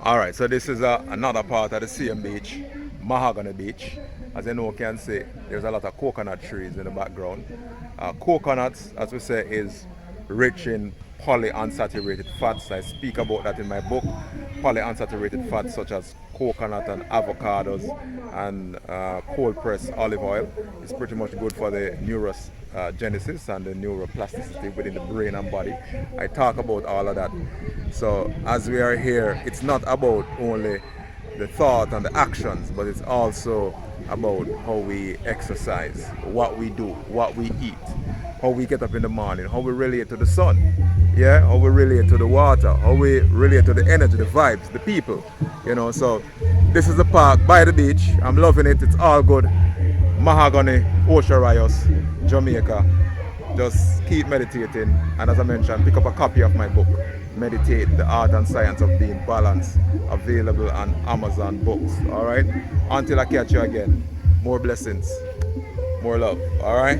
All right, so this is another part of the same beach, Mahogany Beach. As you know, you can see there's a lot of coconut trees in the background. Coconuts, as we say, is rich in polyunsaturated fats. I speak about that in my book. Polyunsaturated fats such as coconut and avocados and cold pressed olive oil is pretty much good for the neurogenesis and the neuroplasticity within the brain and body. I talk about all of that. So as we are here, it's not about only the thought and the actions, but it's also about how we exercise, what we do, what we eat, how we get up in the morning, how we relate to the sun, yeah, how we relate to the water, how we relate to the energy, the vibes, the people, you know. So this is the park by the beach. I'm loving it. It's all good. Mahogany, Ocean Rios, Jamaica. Just keep meditating, and as I mentioned, pick up a copy of my book, Meditate, the Art and Science of Being Balanced, available on Amazon Books. All right, until I catch you again, more blessings, more love. All right.